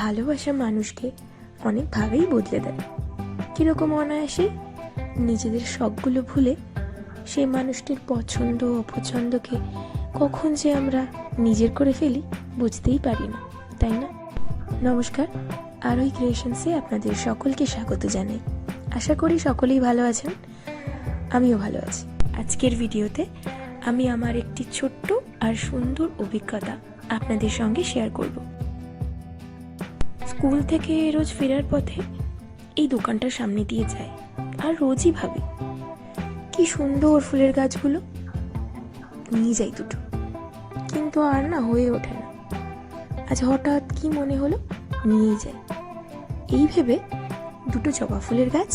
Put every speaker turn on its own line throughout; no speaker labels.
ভালোবাসা মানুষকে অনেকভাবেই বদলে দেয়। কীরকম অনায়াসে নিজেদের শখগুলো ভুলে সেই মানুষটির পছন্দ অপছন্দকে কখন যে আমরা নিজের করে ফেলি বুঝতেই পারি না, তাই না? নমস্কার, আরোই ক্রিয়েশনসে আপনাদের সকলকে স্বাগত জানাই। আশা করি সকলেই ভালো আছেন, আমিও ভালো আছি। আজকের ভিডিওতে আমি আমার একটি ছোট্ট আর সুন্দর অভিজ্ঞতা আপনাদের সঙ্গে শেয়ার করব। স্কুল থেকে রোজ ফেরার পথে এই দোকানটার সামনে দিয়ে যাই আর রোজই ভাবি কি সুন্দর ফুলের গাছগুলো, নিয়ে যাই দুটো, কিন্তু আর না হয়ে ওঠে না। আজ হঠাৎ কি মনে হলো নিয়ে যাই। এই ভেবে দুটো জবা ফুলের গাছ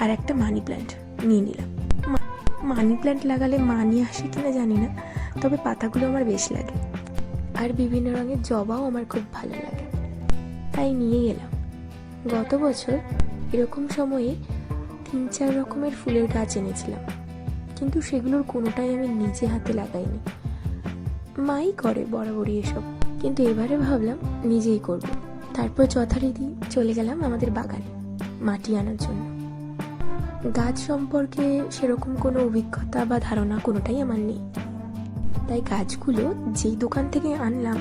আর একটা মানি প্ল্যান্ট নিয়ে নিলাম। মানি প্ল্যান্ট লাগালে মানি আসে কিনা জানি না, তবে পাতাগুলো আমার বেশ লাগে, আর বিভিন্ন রঙের জবাও আমার খুব ভালো লাগে, তাই নিয়ে গেলাম। গত বছর এরকম সময়ে 3-4 রকমের ফুলের গাছ এনেছিলাম, কিন্তু সেগুলোর কোনোটাই আমি নিজে হাতে লাগাইনি। মাই করে বরাবরই এসব, কিন্তু এবারে ভাবলাম নিজেই করব। তারপর যথারীতি চলে গেলাম আমাদের বাগানে মাটি আনার জন্য। গাছ সম্পর্কে সেরকম কোনো অভিজ্ঞতা বা ধারণা কোনোটাই আমার নেই, তাই গাছগুলো যেই দোকান থেকে আনলাম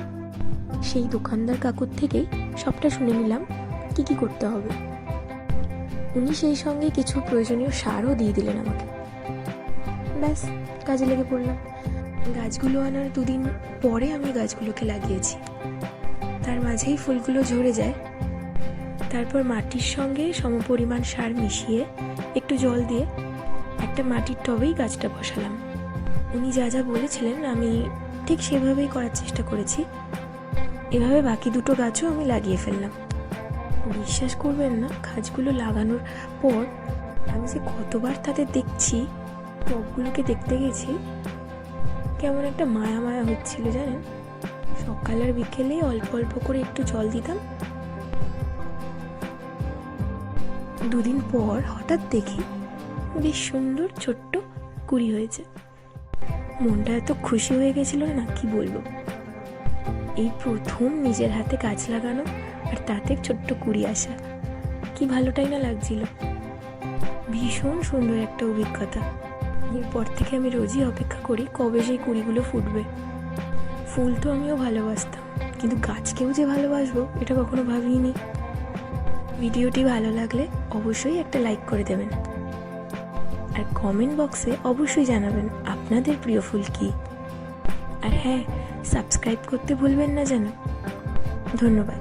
সেই দোকানদার কাকুর থেকেই সবটা শুনে নিলাম কি কি করতে হবে। উনি সেই সঙ্গে কিছু প্রয়োজনীয় সারও দিয়ে দিলেন আমাকে। ব্যাস, কাজে লেগে পড়লাম। গাছগুলো আনার 2 দিন পরে আমি গাছগুলোকে লাগিয়েছি। তার মাঝেই ফুলগুলো ঝরে যায়। তারপর মাটির সঙ্গে সমপরিমাণ সার মিশিয়ে একটু জল দিয়ে একটা মাটির টবেই গাছটা বসালাম। উনি যা যা বলেছিলেন আমি ঠিক সেভাবেই করার চেষ্টা করেছি। এভাবে বাকি দুটো গাছও আমি লাগিয়ে ফেললাম। বিশ্বাস করবেন না, গাছগুলো লাগানোর পর আমি যে কতবার তাদের দেখছি, টবগুলোকে দেখতে গেছি, কেমন একটা মায়া মায়া হচ্ছিল জানেন। সকাল আর বিকেলে অল্প অল্প করে একটু জল দিতাম। 2 দিন পর হঠাৎ দেখি বেশ সুন্দর ছোট্ট কুড়ি হয়েছে। মনটা এত খুশি হয়ে গেছিল না, কি বলবো। এই প্রথম নিজের হাতে গাছ লাগানো আর তাতে ছোট্ট কুড়ি আসা, কি ভালোটাই না লাগছিল। ভীষণ সুন্দর একটা অভিজ্ঞতা। এরপর থেকে আমি রোজই অপেক্ষা করি কবে সেই কুড়িগুলো ফুটবে। ফুল তো আমিও ভালোবাসতাম, কিন্তু গাছকেও যে ভালোবাসবো এটা কখনো ভাবিনি। ভিডিওটি ভালো লাগলে অবশ্যই একটা লাইক করে দেবেন, আর কমেন্ট বক্সে অবশ্যই জানাবেন আপনাদের প্রিয় ফুল কি। আর হ্যাঁ, সাবস্ক্রাইব করতে ভুলবেন না যেন। ধন্যবাদ।